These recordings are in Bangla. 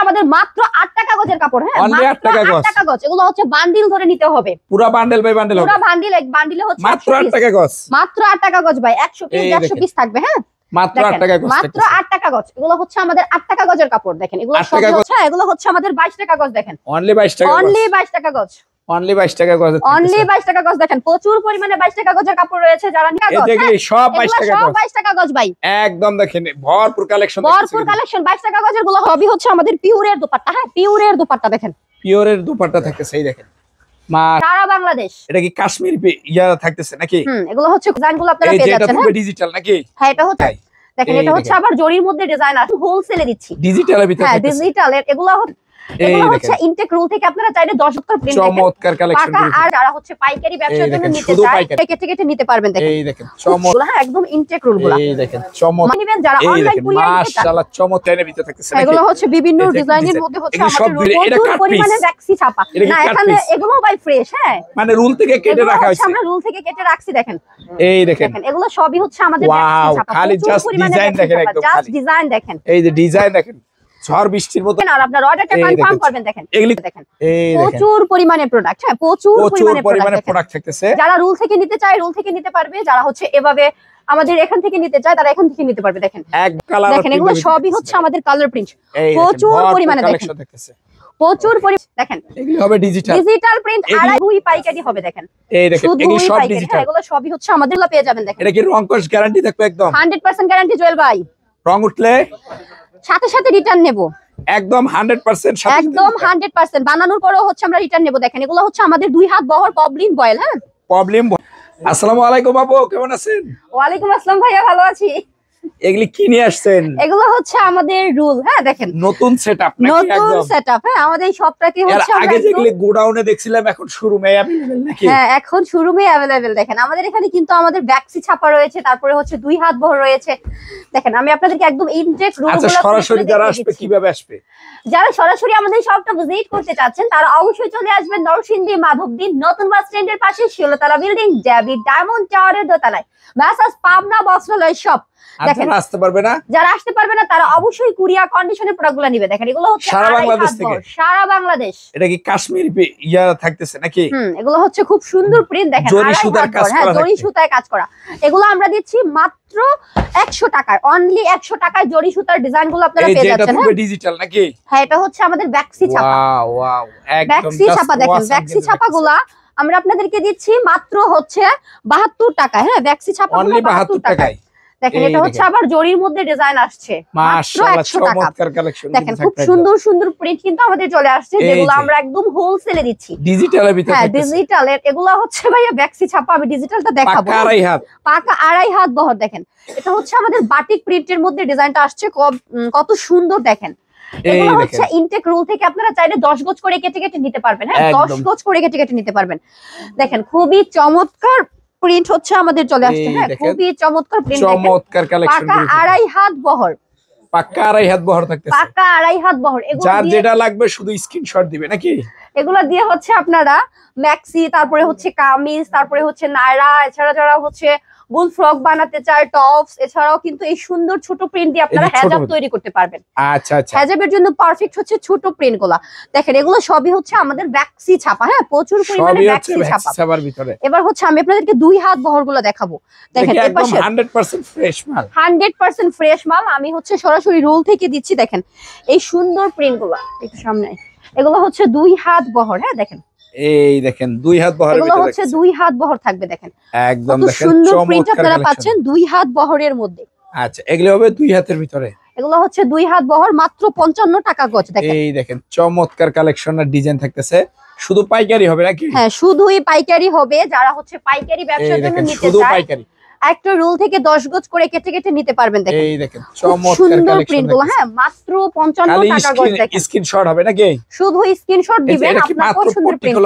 আমাদের মাত্র 8 টাকা গজের কাপড়। হ্যাঁ, অনলি 8 টাকা গজ। 8 টাকা গজ। এগুলো হচ্ছে বান্ডিল ধরে নিতে হবে। পুরো বান্ডেল বাই বান্ডেল হবে। পুরো বান্ডিল, এক বান্ডিলে হচ্ছে মাত্র 8 টাকা গজ। মাত্র 8 টাকা গজ ভাই। 100 পিস 100 পিস থাকবে। হ্যাঁ, মাত্র 8 টাকা গজ। মাত্র 8 টাকা গজ। এগুলো হচ্ছে আমাদের 8 টাকা গজের কাপড়। দেখেন এগুলো সব হচ্ছে, এগুলো হচ্ছে আমাদের 22 টাকা গজ। দেখেন অনলি 22 টাকা গজ। অনলি 22 টাকা গজ। অনলি 22 টাকা গজ। অনলি 22 টাকা গজ। দেখেন প্রচুর পরিমাণে 22 টাকা গজের কাপড় রয়েছে। যারা নিয়ে গজ, দেখি সব 22 টাকা গজ। সব 22 টাকা গজ ভাই। একদম দেখেন ভরপুর কালেকশন। ভরপুর কালেকশন। 22 টাকা গজের গুলো সবই হচ্ছে আমাদের পিওরের দোপাট্টা। হ্যাঁ, পিওরের দোপাট্টা দেখেন। পিওরের দুপাট্টা থাকতেছে, এই দেখেন সারা বাংলাদেশ। এটা কি কাশ্মীরি ইয়া থাকতেছে নাকি? এগুলো হচ্ছে ডিজাইনগুলো আপনারা পেয়ে যাচ্ছেন। এটা ডিজিটাল নাকি? হ্যাঁ, এটা হচ্ছে দেখেন, এটা হচ্ছে আবার জরির মধ্যে ডিজাইন আছে, হোলসেলে দিচ্ছি ডিজিটালের ভিতরে। হ্যাঁ, ডিজিটালের। এগুলো হচ্ছে ইনটেক রুল থেকে আপনারা চাইলে 10 টাকার প্রিন্ট দেখেন। চমৎকার কালেকশন। আর যারা হচ্ছে পাইকারি ব্যবসার জন্য নিতে চায়, কেটে কেটে নিতে পারবেন। দেখেন এই দেখেন চমৎকার। হ্যাঁ, একদম ইনটেক রুলগুলো। এই দেখেন চমৎকার। নিবেন যারা অনলাইন কুরিয়ার নিতে চান। মাশাআল্লাহ চমৎকারের ভিতরে থাকতেছে নাকি? এগুলো হচ্ছে বিভিন্ন ডিজাইনের মধ্যে হচ্ছে আমাদের প্রচুর পরিমাণে ভ্যাক্সি ছাপা। না, এখানে এগুলো ভাই ফ্রেশ। হ্যাঁ, মানে রুল থেকে কেটে রাখা হয়েছে। আমরা রুল থেকে কেটে রাখছি। দেখেন এই দেখেন এগুলো সবই হচ্ছে আমাদের ভ্যাক্সি ছাপা। খালি জাস্ট ডিজাইন দেখেন, একদম জাস্ট ডিজাইন দেখেন। এই যে ডিজাইন দেখেন ঝড় বৃষ্টির মতো। আর আপনার অর্ডারটা কনফার্ম করবেন। দেখেন এগুলি দেখেন প্রচুর পরিমাণে প্রোডাক্ট। হ্যাঁ, প্রচুর পরিমাণে প্রোডাক্ট থাকতেছে। যারা রুল থেকে নিতে চায় রুল থেকে নিতে পারবে, যারা হচ্ছে এভাবে আমাদের এখান থেকে নিতে চায় তারা এখান থেকে নিতে পারবে। দেখেন এক কালার। দেখেন এগুলো সবই হচ্ছে আমাদের কালার প্রিন্ট। প্রচুর পরিমাণে দেখেন, প্রচুর দেখেন এগুলি হবে ডিজিটাল। ডিজিটাল প্রিন্ট আর দুই পাইকারি হবে। দেখেন এই দেখেন এগুলো সব ডিজিটাল। এগুলো সবই হচ্ছে আমাদের পেয়ে যাবেন। দেখেন এটা কি রং কস গ্যারান্টি থাকবে? একদম 100% গ্যারান্টি জুয়েল ভাই। রং উঠলে সাথে সাথে রিটার্ন নেব। একদম 100% সাথে একদম 100% বানানোর পরেও হচ্ছে আমরা রিটার্ন নেব। দেখেন এগুলো হচ্ছে আমাদের 2 হাত বহর পবলিন বয়েল। হ্যাঁ, প্রবলেম। আসসালামু আলাইকুম আপু, কেমন আছেন? ওয়ালাইকুম আসসালাম ভাইয়া, ভালো আছি। এগুলি কি নিয়ে আসছেন? এগুলো হচ্ছে আমাদের রুল। হ্যাঁ, দেখেন নতুন সেটআপ নাকি? নতুন সেটআপ। হ্যাঁ, আমাদের এই শপটাকে হচ্ছে আমরা আগে যেগুলি গোডাউনে দেখছিলাম এখন শোরুমে अवेलेबल নাকি? হ্যাঁ, এখন শোরুমে अवेलेबल। দেখেন আমাদের এখানে কিন্তু আমাদের ভ্যাক্সি ছাপা রয়েছে, তারপরে হচ্ছে 2 হাত বহর রয়েছে। দেখেন আমি আপনাদেরকে একদম ইনটেক রুলগুলো। আচ্ছা, সরাসরি যারা আসবে কিভাবে আসবে? যারা সরাসরি আমাদের শপটা ভিজিট করতে চাচ্ছেন তারা অবশ্যই চলে আসবেন নরসিংদী মাধবদী নতুন বাস স্ট্যান্ডের পাশে শিলতলা বিল্ডিং ডেভিড ডায়মন্ড টাওয়ারের দোতলায় মেসার্স পাবনা বস্ত্রালয় শপ। দেখেন আসতে পারবে না, যারা আসতে পারবে না তারা অবশ্যই কুরিয়ার কন্ডিশনের প্রোডাক্টগুলো নেবে। দেখেন এগুলো হচ্ছে সারা বাংলাদেশ থেকে। সারা বাংলাদেশ। এটা কি কাশ্মীরি ইয়া থাকতেছে নাকি? এগুলো হচ্ছে খুব সুন্দর প্রিন্ট। দেখেন জরি সুতার কাজ করা। হ্যাঁ, জরি সুতায় কাজ করা। এগুলো আমরা দিচ্ছি মাত্র 100 টাকায়। অনলি 100 টাকায় জরি সুতার ডিজাইনগুলো আপনারা পেয়ে যাচ্ছেন। হ্যাঁ, ডিজিটাল নাকি? হ্যাঁ, এটা হচ্ছে আমাদের ভ্যাক্সি ছাপা। ওয়াও, একদম ভ্যাক্সি ছাপা। দেখেন ভ্যাক্সি ছাপাগুলা আমরা আপনাদেরকে দিচ্ছি মাত্র হচ্ছে 72 টাকায়। হ্যাঁ, ভ্যাক্সি ছাপা অনলি 72 টাকায়। দেখেন এটা হচ্ছে আবার জরির মধ্যে ডিজাইন আসছে। মাশাআল্লাহ চমৎকার কালেকশন। দেখেন খুব সুন্দর সুন্দর প্রিন্ট কিন্তু আমাদের চলে আসছে, যেগুলো আমরা একদম হোলসেলে দিচ্ছি। ডিজিটালের ভিতরে। হ্যাঁ, ডিজিটালের। এগুলো হচ্ছে ভাইয়া ভ্যাক্সি ছাপা। আমি ডিজিটালটা দেখাবো। পাকা আড়াই হাত। পাকা আড়াই হাত বহর। দেখেন এটা হচ্ছে আমাদের বাটিক প্রিন্টের মধ্যে ডিজাইনটা আসছে। কত সুন্দর দেখেন। এগুলো হচ্ছে ইনটেক রুল থেকে আপনারা চাইলে 10 গজ করে কেটে কেটে নিতে পারবেন। হ্যাঁ, 10 গজ করে কেটে কেটে নিতে পারবেন। দেখেন খুবই চমৎকার প্রিন্ট হচ্ছে আমাদের চলে আসছে। হ্যাঁ, খুবই চমৎকার প্রিন্ট। চমৎকার কালেকশন। পাকা আড়াই হাত বহর। পাকা আড়াই হাত বহর থাকতেছে। পাকা আড়াই হাত বহর। এগুলো যার যেটা লাগবে শুধু স্ক্রিনশট দিবে নাকি? এগুলো দিয়ে হচ্ছে আপনারা ম্যাক্সি, তারপরে হচ্ছে কামিজ, তারপরে হচ্ছে নায়রা, এছাড়া যারা হচ্ছে বুল ফ্রক বানাতে চায়, টপস, এছাড়াও কিন্তু এই সুন্দর ছোট প্রিন্ট দিয়ে আপনারা হেজাব তৈরি করতে পারবেন। আচ্ছা আচ্ছা। হেজাবের জন্য পারফেক্ট হচ্ছে ছোট প্রিন্ট গুলা। দেখেন এগুলো সবই হচ্ছে আমাদের ভ্যাক্সি ছাপা। হ্যাঁ, প্রচুর পরিমাণে ভ্যাক্সি ছাপা। এবার হচ্ছে আমি আপনাদেরকে 2 হাত বহর গুলো দেখাবো। দেখেন একদম 100% ফ্রেশ মাল। 100% ফ্রেশ মাল। আমি হচ্ছে সরাসরি রোল থেকে দিচ্ছি। দেখেন এই সুন্দর প্রিন্ট গুলা একটু সামনে। এগুলো হচ্ছে 2 হাত বহর। হ্যাঁ, দেখেন এই দেখেন 2 হাত বহরের ভিতরে। এগুলো হচ্ছে 2 হাত বহর থাকবে। দেখেন একদম দেখেন সুন্দর প্রিন্ট আপনারা পাচ্ছেন 2 হাত বহরের মধ্যে। আচ্ছা, এগুলো হবে 2 হাতের ভিতরে। এগুলো হচ্ছে 2 হাত বহর, মাত্র 55 টাকা গজ। দেখেন এই দেখেন চমৎকার কালেকশন আর ডিজাইন থাকতেছে। শুধু পাইকারি হবে নাকি? হ্যাঁ, শুধুই পাইকারি হবে। যারা হচ্ছে পাইকারি ব্যবসার জন্য নিতে শুধু চায় পাইকারি একটা রোল থেকে 10 গজ করে কেটে কেটে নিতে পারবেন। দেখেন এই দেখেন চমৎকার সুন্দর কালেকশন। প্রিন্ট গুলো। হ্যাঁ, মাত্র 55 টাকা গজ। দেখেন স্ক্রিনশট হবে নাকি? শুধু স্ক্রিনশট দিবেন আপনার পছন্দের প্রিন্ট।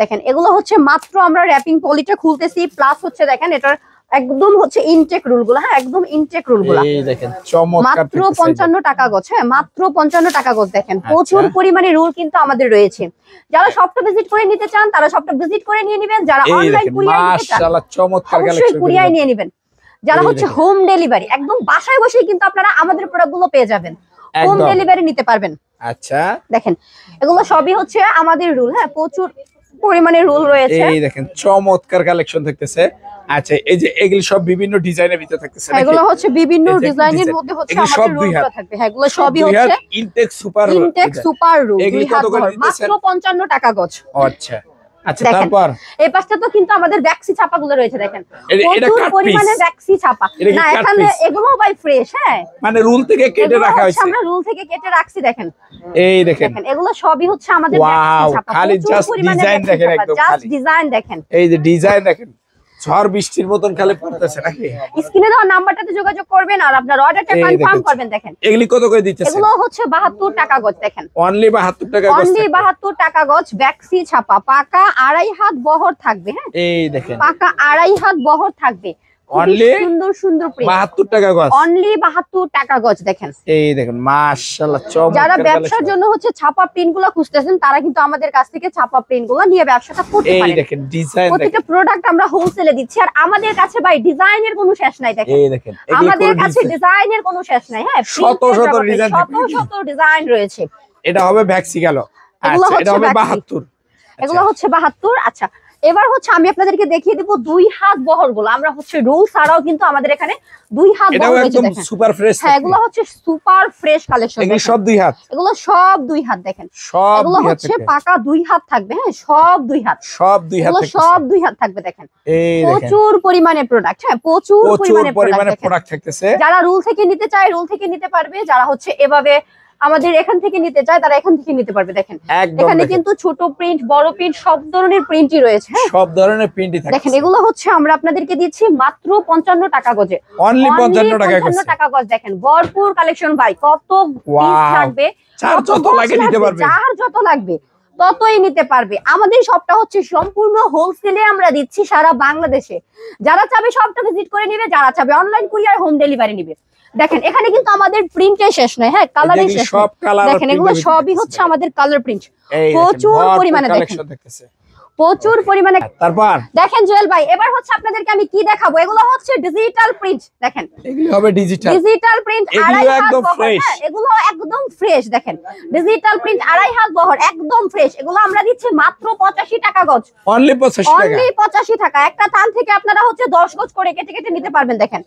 দেখেন এগুলো হচ্ছে মাত্র আমরা র‍্যাপিং পলিটা খুলতেছি, প্লাস হচ্ছে দেখেন এটার একদম হচ্ছে ইনটেক রুলগুলো। হ্যাঁ, একদম ইনটেক রুলগুলো। এই দেখেন চমৎকার মাত্র 55 টাকা গজ। হ্যাঁ, মাত্র 55 টাকা গজ। দেখেন প্রচুর পরিমাণে রুল কিন্তু আমাদের রয়েছে। যারা শপটা ভিজিট করে নিতে চান তারা শপটা ভিজিট করে নিয়ে নেবেন। যারা অনলাইন কুরিয়ার নিতে চান মাশাআল্লাহ চমৎকার কালেকশন, অবশ্যই কুরিয়ার নিয়ে নেবেন। যারা হচ্ছে হোম ডেলিভারি একদম বাসায় বসেই কিন্তু আপনারা আমাদের প্রোডাক্টগুলো পেয়ে যাবেন। হোম ডেলিভারি নিতে পারবেন। আচ্ছা দেখেন এগুলো সবই হচ্ছে আমাদের রুল, হ্যাঁ প্রচুর পরিমাণে রুল রয়েছে। এই দেখেন চমৎকার কালেকশন থাকতেছে। আচ্ছা এই যে এগুলি সব বিভিন্ন ডিজাইনের ভিতরে থাকতেছে নাকি? এগুলো হচ্ছে বিভিন্ন ডিজাইনের মধ্যে হচ্ছে আমাদের রুলগুলো থাকবে। হ্যাঁ এগুলো সবই হচ্ছে ইনটেক সুপার রুল। এগুলি কত করে দিতেছেন? মাত্র 55 টাকা গজ। আচ্ছা আচ্ছা তারপর এই পাশটা তো কিন্তু আমাদের ব্যাক্সি ছাপাগুলো রয়েছে দেখেন, প্রচুর পরিমাণে ব্যাক্সি ছাপা। না এখানে এগুলো ভাই ফ্রেশ, হ্যাঁ মানে রুল থেকে কেটে রাখা হয়েছে, আমরা রুল থেকে কেটে রাখছি। দেখেন এই দেখেন এগুলো সবই হচ্ছে আমাদের ব্যাক্সি ছাপা। খালি জাস্ট ডিজাইন দেখেন, একদম জাস্ট ডিজাইন দেখেন, এই যে ডিজাইন দেখেন ঝড় বৃষ্টির মতন খালি পড়তেছে নাকি? স্ক্রিনে দেওয়া নাম্বারটাতে যোগাযোগ করবেন আর আপনার অর্ডারটা কনফার্ম করবেন। দেখেন এগুলি কত করে দিতেছেন? এগুলো হচ্ছে 72 টাকা গজ। দেখেন অনলি 72 টাকা গজ, অনলি 72 টাকা গজ, ব্যাক্সি ছাপা, পাকা 2.5 হাত বহর থাকবে। হ্যাঁ এই দেখেন পাকা 2.5 হাত বহর থাকবে, অনলি সুন্দর সুন্দর প্রিন্ট, 72 টাকা গজ, অনলি 72 টাকা গজ। দেখেন এই দেখেন মাশাআল্লাহ চমৎকার। যারা ব্যবসার জন্য হচ্ছে ছাপা প্রিন্টগুলো খুঁজতেছেন তারা কিন্তু আমাদের কাছ থেকে ছাপা প্রিন্টগুলো নিয়ে ব্যবসাটা করতে পারেন। এই দেখেন ডিজাইন, প্রত্যেকটা প্রোডাক্ট আমরা হোলসেলে দিচ্ছি আর আমাদের কাছে ভাই ডিজাইনের কোনো শেষ নাই। দেখেন এই দেখেন আমাদের কাছে ডিজাইনের কোনো শেষ নাই। হ্যাঁ শত শত ডিজাইন, শত ডিজাইন রয়েছে। এটা হবে ভ্যাক্সি গেল, এগুলো আচ্ছা এটা হবে হচ্ছে 72, এগুলো হচ্ছে 72। আচ্ছা এবার হচ্ছে আমি আপনাদেরকে দেখিয়ে দিব 2 হাত বহর গুলো। আমরা হচ্ছে রুল ছাড়াও কিন্তু আমাদের এখানে 2 হাত বহর রয়েছে। দেখেন সুপার ফ্রেশ, হ্যাঁ এগুলো হচ্ছে সুপার ফ্রেশ কালেকশন। এগুলো সব 2 হাত, এগুলো সব 2 হাত। দেখেন সব এগুলো হচ্ছে পাকা 2 হাত থাকবে। হ্যাঁ সব 2 হাত, সব 2 হাত, সব 2 হাত থাকবে। দেখেন এই দেখেন প্রচুর পরিমাণে প্রোডাক্ট, হ্যাঁ প্রচুর পরিমাণে প্রোডাক্ট থাকতেছে। যারা রুল থেকে নিতে চায় রুল থেকে নিতে পারবে, যারা হচ্ছে এভাবে আমাদের এখান থেকে নিতে চায় তারা এখান থেকে নিতে পারবে। দেখেন এখানে কিন্তু ছোট প্রিন্ট বড় প্রিন্ট সব ধরনের প্রিন্টই রয়েছে। হ্যাঁ সব ধরনের প্রিন্টই থাকে। দেখেন এগুলো হচ্ছে আমরা আপনাদেরকে দিচ্ছি মাত্র 55 টাকা গজে, অনলি 55 টাকা গজ। দেখেন ভরপুর কালেকশন ভাই, কত পিস থাকবে, চার যত লাগে নিতে পারবে, চার যত লাগবে ততই নিতে পারবে। আমাদের শপটা হচ্ছে সম্পূর্ণ হোলসেলে আমরা দিচ্ছি সারা বাংলাদেশে। যারা চাবে শপটা ভিজিট করে নিবে, যারা চাবে অনলাইন কুরিয়ার হোম ডেলিভারি নিবে। দেখেন এখানে কিন্তু আমাদের প্রিন্টের শেষ নয়, হ্যাঁ কালারের শেষ নয়। দেখেন এগুলো সবই হচ্ছে আমাদের কালার প্রিন্ট, প্রচুর পরিমাণে দেখেন প্রচুর পরিমাণে। তারপর দেখেন জুয়েল ভাই এবার হচ্ছে আপনাদেরকে আমি কি দেখাবো, এগুলো হচ্ছে ডিজিটাল প্রিন্ট। দেখেন এগুলো হবে ডিজিটাল প্রিন্ট, এগুলো একদম ফ্রেশ। দেখেন ডিজিটাল প্রিন্ট 2.5 হাত বহর একদম ফ্রেশ। এগুলো আমরা দিচ্ছি মাত্র 85 টাকা গজ, অনলি 85 টাকা। একটা থান থেকে আপনারা হচ্ছে 10 গজ করে কেটে কেটে নিতে পারবেন। দেখেন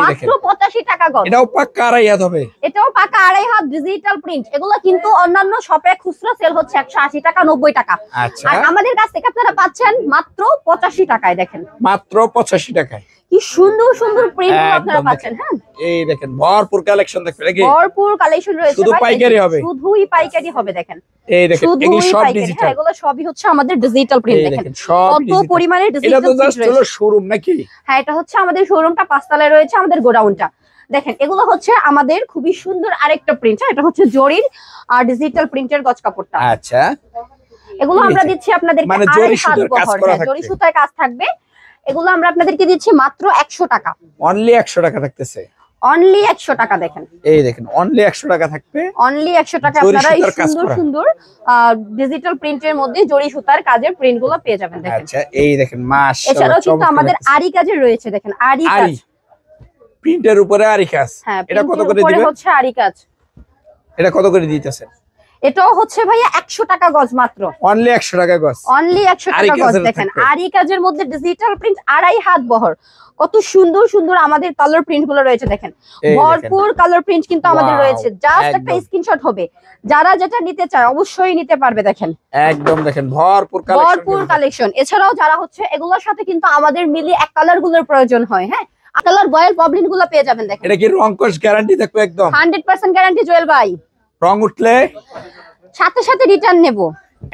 মাত্র 85 টাকা গজ। এটাও পাকা 2.5 হাত হবে, এটাও পাকা 2.5 হাত ডিজিটাল প্রিন্ট। এগুলো কিন্তু অন্যান্য শপে খুচরা সেল হচ্ছে 180 টাকা 90 টাকা। আচ্ছা আর আমাদের কাছ থেকে আপনারা পাচ্ছেন মাত্র 85 টাকায়। দেখেন মাত্র 85 টাকায় কি সুন্দর সুন্দর প্রিন্ট আপনারা পাচ্ছেন। হ্যাঁ এই দেখেন ভরপুর কালেকশন দেখবেন, ভরপুর কালেকশন রয়েছে, শুধু পাইকারি হবে, শুধুই পাইকারি হবে। দেখেন এই দেখেন এগুলো সব ডিজিটাল, এগুলো সবই হচ্ছে আমাদের ডিজিটাল প্রিন্ট। দেখেন কত পরিমাণে ডিজিটাল। এটা তো জাস্ট হলো শোরুম নাকি? হ্যাঁ এটা হচ্ছে আমাদের শোরুমটা 5 তলায় রয়েছে, আমাদের গোডাউনটা। দেখেন এগুলো হচ্ছে আমাদের খুবই সুন্দর আরেকটা প্রিন্ট, এটা হচ্ছে জরির আর ডিজিটাল প্রিন্টের গজ কাপড়টা। আচ্ছা এগুলো আমরা দিচ্ছি আপনাদের মানে জরি সুতার কাজ করা থাকবে, জরি সুতার কাজ থাকবে। এগুলো আমরা আপনাদেরকে দিচ্ছি মাত্র 100 টাকা, অনলি 100 টাকা থাকতেছে, অনলি 100 টাকা। দেখেন এই দেখেন অনলি 100 টাকা থাকবে, অনলি 100 টাকা আপনারা এই সুন্দর সুন্দর ডিজিটাল প্রিন্টের মধ্যে জরি সুতার কাজের প্রিন্ট গুলো পেয়ে যাবেন। দেখেন আচ্ছা এই দেখেন মাশাআল্লাহ। এছাড়াও কিন্তু আমাদের আরি কাজের রয়েছে। দেখেন আরি কাজ, প্রিন্টের উপরে আরি কাজ। এটা কত করে দিবেন? হচ্ছে আরি কাজ, এটা কত করে দিতেছেন? এটাও হচ্ছে ভাইয়া 100 টাকা গজ, মাত্র অনলি 100 টাকা গজ, অনলি 100 টাকা গজ। দেখেন আরি কাজের মধ্যে ডিজিটাল প্রিন্ট 2.5 হাত বহর, কত সুন্দর সুন্দর আমাদের কালার প্রিন্ট গুলো রয়েছে। দেখেন ভরপুর কালার প্রিন্ট কিন্তু আমাদের রয়েছে, জাস্ট একটা স্ক্রিনশট হবে। যারা যেটা নিতে চায় অবশ্যই নিতে পারবে। দেখেন একদম দেখেন ভরপুর কালেকশন। এছাড়াও যারা হচ্ছে এগুলোর সাথে কিন্তু আমাদের মিলিয়ে এক কালার গুলোর প্রয়োজন হয়, হ্যাঁ কালার বয়েল প্রবলেম গুলো পেয়ে যাবেন। দেখেন এটা কি রং কোশ গ্যারান্টি থাকবে? একদম 100% গ্যারান্টি জুয়েল ভাই, রং উঠলে সাথে সাথে রিটার্ন নেব,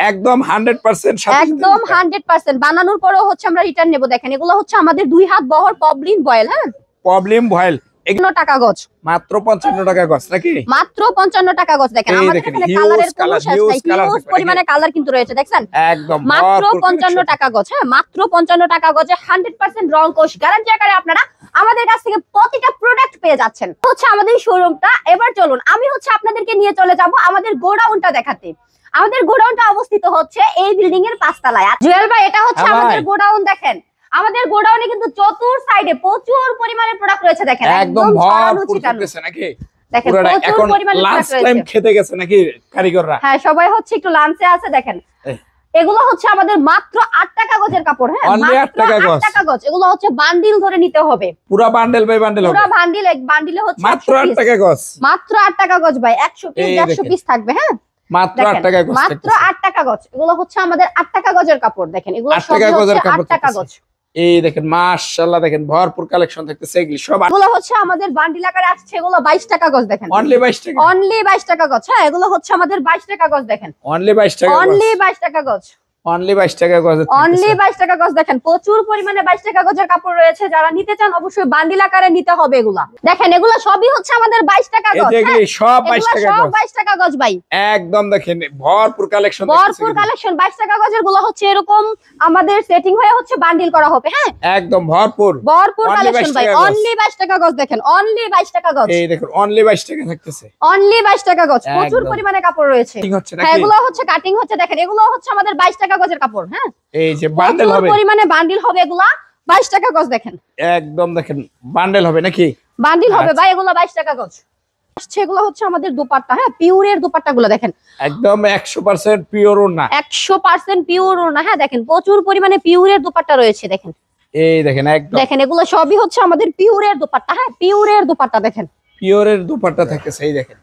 একদম 100%, একদম 100% বানানোর পরেও হচ্ছে আমরা রিটার্ন নেব। দেখেন এগুলো হচ্ছে আমাদের 2 হাত বহর প্রবলেম বয়েল, হ্যাঁ প্রবলেম বয়েল, 51 টাকা গজ, মাত্র 55 টাকা গজ নাকি? মাত্র 55 টাকা গজ। দেখেন আমাদের এখানে কালারের কোনো শেষ নাই, হিউজ পরিমাণে কালার কিন্তু রয়েছে। দেখছেন একদম মাত্র 55 টাকা গজ, হ্যাঁ মাত্র 55 টাকা গজে 100% রং কোশ গ্যারান্টি আকারে আপনারা আমাদের কাছ থেকে প্রতিটা প্রোডাক্ট পেয়ে যাচ্ছেন। হচ্ছে আমাদের শোরুমটা। এবার চলুন আমি হচ্ছে আপনাদেরকে নিয়ে চলে যাব আমাদের গোডাউনটা দেখাতে। আমাদের গোডাউনটা অবস্থিত হচ্ছে এই বিল্ডিং এর 5 তলায়। জুয়েল ভাই এটা হচ্ছে আমাদের গোডাউন। দেখেন আমাদের গোডাউনে কিন্তু চতুর সাইডে প্রচুর পরিমাণে প্রোডাক্ট রয়েছে। দেখেন একদম ভরপুর থাকতেছে নাকি? দেখেন পুরোটা প্রচুর এখন পরিমাণে লাঞ্চ প্রোডাক্ট টাইম রয়েছে। খেতে গেছে নাকি কারিগররা? হ্যাঁ সবাই হচ্ছে একটু লাঞ্চে আছে দেখেন। এগুলো হচ্ছে আমাদের মাত্র 8 টাকা গজের কাপড়। হ্যাঁ Only 8 মাত্র টাকা 8 গজ। টাকা গজ। এগুলো হচ্ছে বান্ডিল ধরে নিতে হবে, পুরো বান্ডেল বাই বান্ডেল হবে, পুরো বান্ডিল, এক বান্ডিলে হচ্ছে মাত্র 100 8 পিস। টাকা গজ, মাত্র 8 টাকা গজ ভাই, 100 পিস এই 100 দেখেন। পিস থাকবে। হ্যাঁ মাত্র 8 দেখেন, টাকা গজ, মাত্র 8 টাকা গজ। এগুলো হচ্ছে আমাদের 8 টাকা গজের কাপড়। দেখেন এগুলো 8 সব টাকা গজের হচ্ছে কাপড় 8 টাকা গজ। থাকতেছে। এই দেখেন মাশাআল্লাহ, দেখেন ভরপুর কালেকশন থাকতেছে এগুলি সব এগুলো হচ্ছে আমাদের বান্ডিল আকারে আসছে, এগুলো 22 টাকা গজ। দেখেন অনলি 22 টাকা, অনলি 22 টাকা গজ। হ্যাঁ এগুলো হচ্ছে আমাদের 22 টাকা গজ। দেখেন অনলি 22 টাকা, অনলি 22 টাকা গজ, অনলি 22 টাকা গজ, অনলি 22 টাকা গজ। দেখেন প্রচুর পরিমাণে 22 টাকা গজের কাপড় রয়েছে, যারা নিতে চান অবশ্যই বান্ডিল আকারে নিতে হবে এগুলা। দেখেন এগুলো সবই হচ্ছে আমাদের 22 টাকা এই গজ। যে এগুলি সব 22 এগুলো টাকা সব গজ, 22 টাকা গজ ভাই। একদম দেখেন ভরপুর কালেকশন ভরপুর কালেকশন। 22 টাকা গজের গুলো হচ্ছে এরকম আমাদের সেটিং হয়ে হচ্ছে বান্ডিল করা হবে। হ্যাঁ একদম ভরপুর ভরপুর Only কালেকশন 22 ভাই, টাকা গজ। অনলি 22 টাকা গজ। দেখেন অনলি 22 টাকা গজ, এই দেখুন অনলি 22 টাকা থাকতেছে, অনলি 22 টাকা গজ। প্রচুর একদম। পরিমাণে কাপড় রয়েছে। ঠিক হচ্ছে হ্যাঁ নাকি? এগুলো হচ্ছে কাটিং হচ্ছে। দেখেন এগুলো হচ্ছে আমাদের 22 টাকা গজের কাপড়। হ্যাঁ এই যে বান্ডেল প্রচুর হবে, পরিমাণে বান্ডিল হবে এগুলা, 22 টাকা গজ। দেখেন একদম দেখেন বান্ডেল হবে নাকি? বান্ডিল হবে আচ্ছা। ভাই, এগুলো 22 টাকা গজ। এগুলো হচ্ছে আমাদের দোপাট্টা। হ্যাঁ পিওরের দোপাট্টা গুলো দেখেন, একদম 100% পিওর না, 100% পিওর না। হ্যাঁ দেখেন প্রচুর পরিমাণে পিওরের দোপাট্টা রয়েছে। দেখেন এই দেখেন একদম দেখেন এগুলো সবই হচ্ছে আমাদের পিওরের দোপাট্টা। হ্যাঁ পিওরের দোপাট্টা দেখেন, পিওরের দুপাট্টা থাকতেছে, এই দেখেন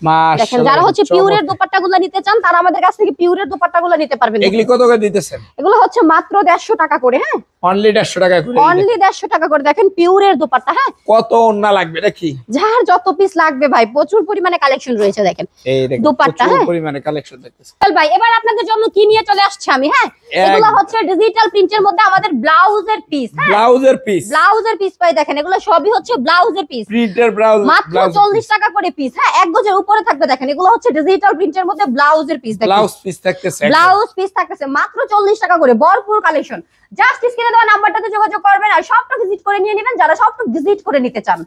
দেখেন মাশাআল্লাহ। যারা হচ্ছে চমৎকার। পিওরের দোপাট্টা গুলো নিতে চান তারা আমাদের কাছ থেকে পিওরের দোপাট্টা গুলো নিতে পারবেন। এগুলি কত করে দিতেছেন? এগুলো হচ্ছে মাত্র 150 টাকা করে। হ্যাঁ অনলি 150 টাকা করে, এই দেখেন। অনলি 150 টাকা করে। দেখেন পিওরের দোপাট্টা। হ্যাঁ কত ওন্না লাগবে নাকি? যার যত পিস লাগবে ভাই, প্রচুর পরিমাণে কালেকশন রয়েছে। দেখেন এই দেখেন দুপাট্টা, প্রচুর হ্যাঁ। পরিমাণে কালেকশন থাকতেছে। চল ভাই এবার আপনাদের জন্য কি নিয়ে চলে আসছে আমি। হ্যাঁ এগুলো হচ্ছে ডিজিটাল প্রিন্টের মধ্যে আমাদের ব্লাউজের পিস। হ্যাঁ ব্লাউজের পিস, ব্লাউজের পিস পাই। দেখেন এগুলো সবই হচ্ছে ব্লাউজের পিস, প্রিন্টের ব্লাউজ, মাত্র 40 টাকা করে পিস। হ্যাঁ এক গজের উপরে থাকবে। দেখেন এগুলো হচ্ছে ডিজিটাল প্রিন্টের মধ্যে ব্লাউজের পিস। দেখেন ব্লাউজ পিস থাকতেছে, ব্লাউজ পিস থাকতেছে মাত্র 40 টাকা করে। ভরপুর কালেকশন। জাস্ট স্ক্রিনে দেওয়া নাম্বারটাতে যোগাযোগ করবেন আর শপটা ভিজিট করে নিয়ে নেবেন যারা শপটা ভিজিট করে নিতে চান।